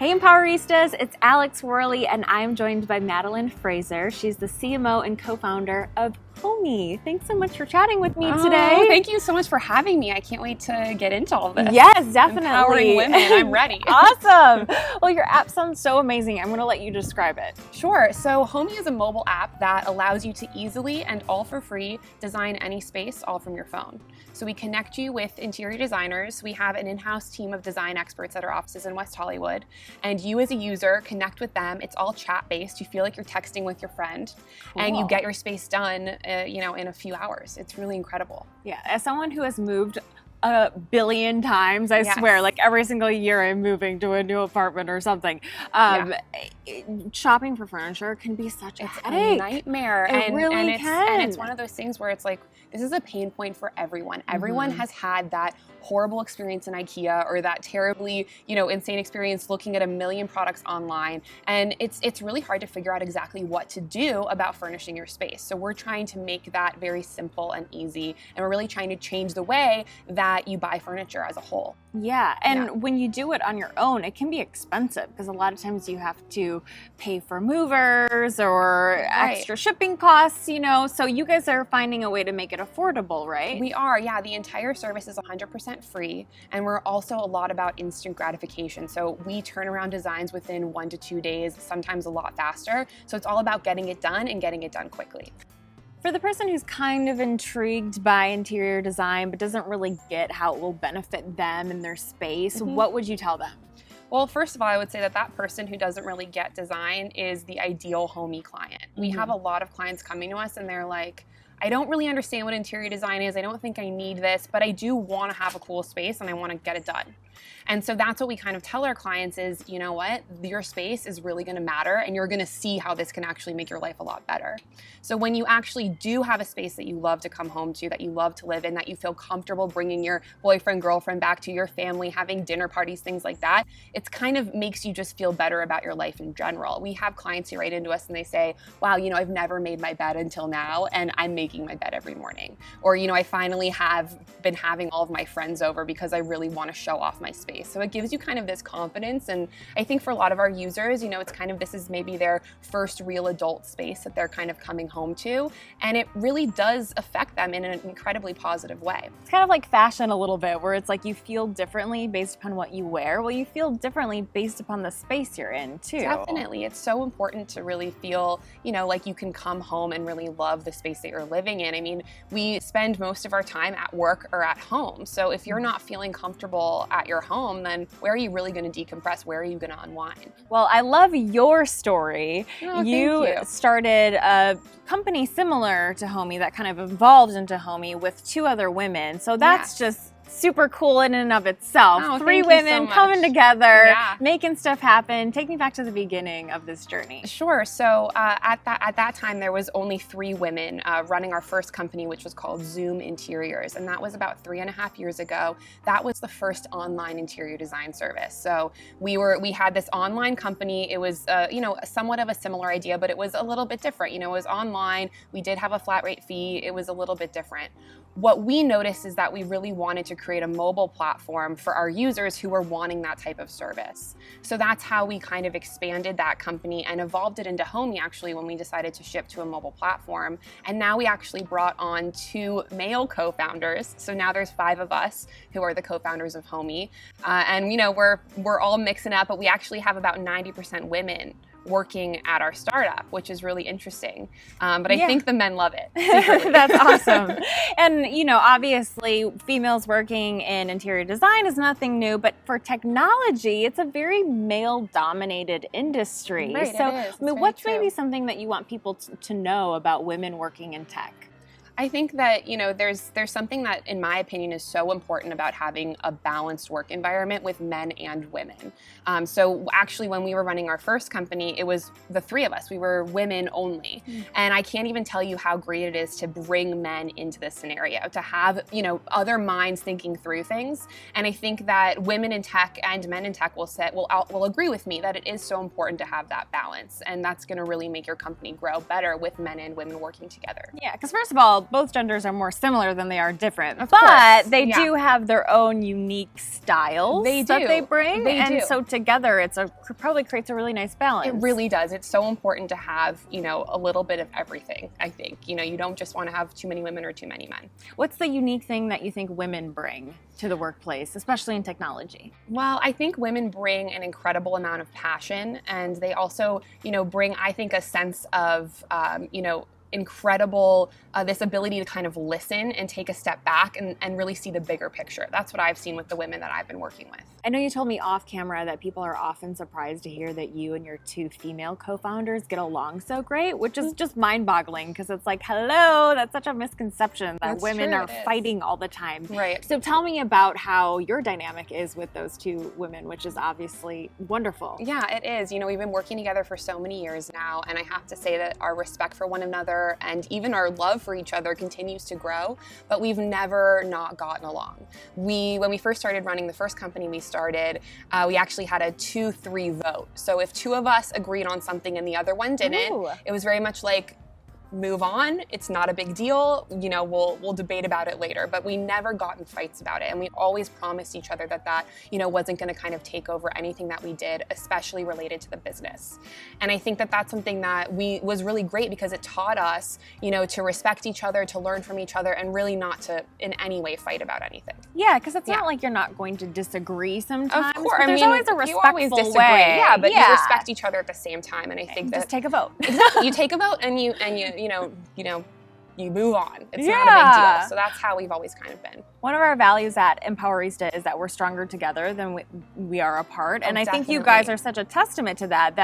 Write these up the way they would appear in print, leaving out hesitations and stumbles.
Hey Empoweristas, it's Alex Worley and I'm joined by Madeline Fraser. She's the CMO and co-founder of Homee. Thanks so much for chatting with me today. Thank you so much for having me. I can't wait to get into all this. Yes, definitely. Empowering women, I'm ready. Awesome. Well, your app sounds so amazing. I'm going to let you describe it. Sure. So Homee is a mobile app that allows you to easily and all for free design any space all from your phone. So we connect you with interior designers. We have an in-house team of design experts at our offices in West Hollywood. And you as a user connect with them. It's all chat-based. You feel like you're texting with your friend. Cool. And you get your space done in a few hours. It's really incredible. Yeah, as someone who has moved a billion times, I Yes. swear, like every single year I'm moving to a new apartment or something. Shopping for furniture can be such a headache. A nightmare. It really can. And it's one of those things where it's like, this is a pain point for everyone. Everyone has had that horrible experience in IKEA or that terribly, insane experience looking at a million products online. And it's really hard to figure out exactly what to do about furnishing your space. So we're trying to make that very simple and easy. And we're really trying to change the way that you buy furniture as a whole. Yeah, and when you do it on your own, it can be expensive because a lot of times you have to pay for movers or extra shipping costs, so you guys are finding a way to make it affordable, right? We are, yeah. The entire service is 100% free, and we're also a lot about instant gratification. So we turn around designs within 1 to 2 days, sometimes a lot faster. So it's all about getting it done and getting it done quickly. For the person who's kind of intrigued by interior design but doesn't really get how it will benefit them and their space, what would you tell them? Well, first of all, I would say that person who doesn't really get design is the ideal Homee client. We have a lot of clients coming to us and they're like, I don't really understand what interior design is. I don't think I need this, but I do want to have a cool space and I want to get it done. And so that's what we kind of tell our clients is, you know what, your space is really going to matter and you're going to see how this can actually make your life a lot better. So when you actually do have a space that you love to come home to, that you love to live in, that you feel comfortable bringing your boyfriend, girlfriend back to, your family, having dinner parties, things like that, it's kind of makes you just feel better about your life in general. We have clients who write into us and they say, wow, I've never made my bed until now and I'm making my bed every morning. Or, I finally have been having all of my friends over because I really want to show off my space. So it gives you kind of this confidence. And I think for a lot of our users, it's kind of, this is maybe their first real adult space that they're kind of coming home to. And it really does affect them in an incredibly positive way. It's kind of like fashion a little bit, where it's like you feel differently based upon what you wear. Well, you feel differently based upon the space you're in too. Definitely. It's so important to really feel, like you can come home and really love the space that you're living in. I mean, we spend most of our time at work or at home. So if you're not feeling comfortable at your home, then where are you really going to decompress? Where are you going to unwind? Well, I love your story. Oh, you thank you. started a company similar to Homee that kind of evolved into Homee with 2 other women. So that's just super cool in and of itself. Oh, 3 thank you women so coming much. together, making stuff happen. Take me back to the beginning of this journey. Sure. So at that time, there was only 3 women running our first company, which was called Zoom Interiors. And that was about 3.5 years ago. That was the first online interior design service. So we had this online company. It was, somewhat of a similar idea, but it was a little bit different. It was online. We did have a flat rate fee. It was a little bit different. What we noticed is that we really wanted to create a mobile platform for our users who were wanting that type of service. So that's how we kind of expanded that company and evolved it into Homee actually when we decided to ship to a mobile platform. And now we actually brought on 2 male co-founders. So now there's 5 of us who are the co-founders of Homee. And we're all mixing up, but we actually have about 90% women working at our startup, which is really interesting. But I think the men love it. That's awesome. And, obviously females working in interior design is nothing new, but for technology, it's a very male-dominated industry. Right, so, it is. what's maybe something that you want people to know about women working in tech? I think that, there's something that, in my opinion, is so important about having a balanced work environment with men and women. So actually, when we were running our first company, it was the 3 of us. We were women only. And I can't even tell you how great it is to bring men into this scenario, to have, other minds thinking through things. And I think that women in tech and men in tech will agree with me that it is so important to have that balance. And that's going to really make your company grow better with men and women working together. Yeah, because first of all, both genders are more similar than they are different. Of but course. they do have their own unique styles that they bring. So together probably creates a really nice balance. It really does. It's so important to have, a little bit of everything, I think. You don't just want to have too many women or too many men. What's the unique thing that you think women bring to the workplace, especially in technology? Well, I think women bring an incredible amount of passion, and they also, bring, I think, a sense of, incredible, this ability to kind of listen and take a step back and really see the bigger picture. That's what I've seen with the women that I've been working with. I know you told me off camera that people are often surprised to hear that you and your two female co-founders get along so great, which is just mind-boggling because it's like, hello, that's such a misconception that women are fighting all the time. Right. So tell me about how your dynamic is with those two women, which is obviously wonderful. Yeah, it is. We've been working together for so many years now, and I have to say that our respect for one another and even our love for each other continues to grow, but we've never not gotten along. When we first started running the first company we started, we actually had a 2-3 vote. So if two of us agreed on something and the other one didn't, it was very much like, move on. It's not a big deal. We'll debate about it later, but we never got in fights about it. And we always promised each other that wasn't going to kind of take over anything that we did, especially related to the business. And I think that that's something that was really great because it taught us, to respect each other, to learn from each other, and really not to in any way fight about anything. Yeah, because it's not like you're not going to disagree sometimes. Of course. There's always a respectful way. Yeah, but you respect each other at the same time. And I think just take a vote. Exactly. You take a vote and you you move on. It's not a big deal. So that's how we've always kind of been. One of our values at Empowerista is that we're stronger together than we are apart. And I think you guys are such a testament to that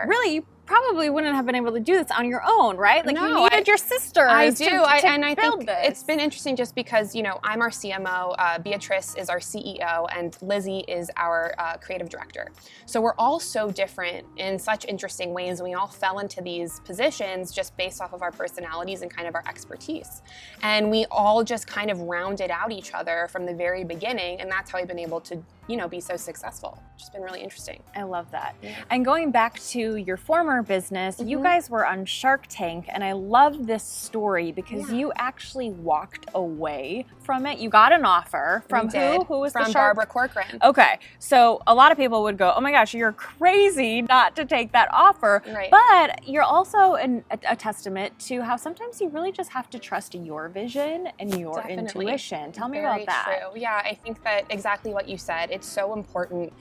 really you probably wouldn't have been able to do this on your own, right? Like you needed your sisters I do. And I think this. It's been interesting just because, I'm our CMO, Beatrice is our CEO, and Lizzie is our creative director. So we're all so different in such interesting ways, and we all fell into these positions just based off of our personalities and kind of our expertise. And we all just kind of rounded out each other from the very beginning, and that's how we've been able to, be so successful. It's just been really interesting. I love that. Yeah. And going back to your former business, you guys were on Shark Tank, and I love this story because you actually walked away from it. You got an offer from who? Who was the shark? Barbara Corcoran. Okay, so a lot of people would go, oh my gosh, you're crazy not to take that offer. Right. But you're also a testament to how sometimes you really just have to trust your vision and your intuition. Tell me about that. Very true. Yeah, I think that exactly what you said. It's so important.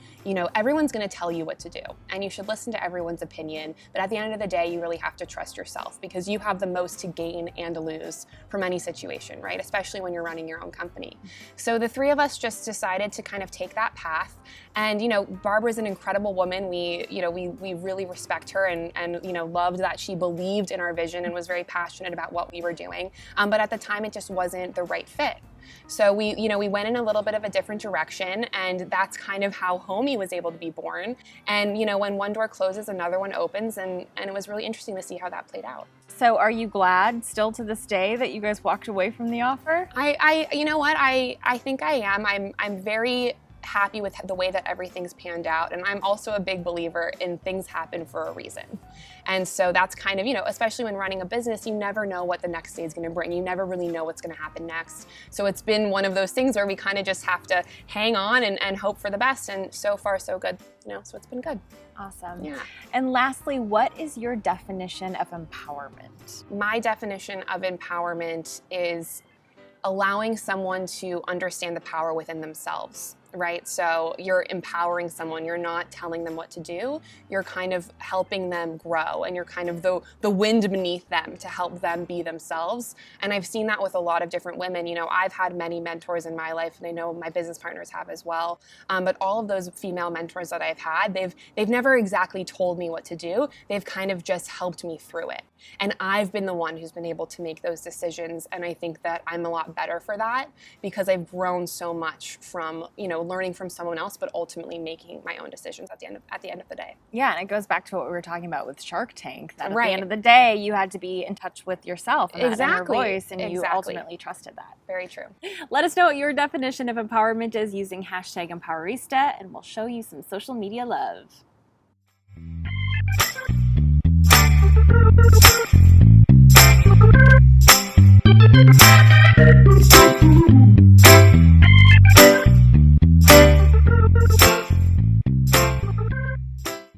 Everyone's going to tell you what to do, and you should listen to everyone's opinion. But at the end of the day, you really have to trust yourself because you have the most to gain and to lose from any situation, right? Especially when you're running your own company. So the three of us just decided to kind of take that path. And, Barbara's an incredible woman. We really respect her and loved that she believed in our vision and was very passionate about what we were doing. But at the time, it just wasn't the right fit. So we went in a little bit of a different direction, and that's kind of how Homee was able to be born. And, when one door closes, another one opens, and it was really interesting to see how that played out. So are you glad still to this day that you guys walked away from the offer? You know what? I think I am. I'm very happy with the way that everything's panned out. And I'm also a big believer in things happen for a reason. And so that's kind of, especially when running a business, you never know what the next day is going to bring. You never really know what's going to happen next. So it's been one of those things where we kind of just have to hang on and hope for the best. And so far, so good. So it's been good. Awesome. Yeah. And lastly, what is your definition of empowerment? My definition of empowerment is allowing someone to understand the power within themselves. Right? So you're empowering someone. You're not telling them what to do. You're kind of helping them grow, and you're kind of the wind beneath them to help them be themselves. And I've seen that with a lot of different women. I've had many mentors in my life, and I know my business partners have as well. But all of those female mentors that I've had, they've never exactly told me what to do. They've kind of just helped me through it. And I've been the one who's been able to make those decisions. And I think that I'm a lot better for that because I've grown so much from, learning from someone else, but ultimately making my own decisions at the end of the day. Yeah, and it goes back to what we were talking about with Shark Tank, that at the end of the day, you had to be in touch with yourself and that inner voice, and you ultimately trusted that. Very true. Let us know what your definition of empowerment is using #Empowerista, and we'll show you some social media love.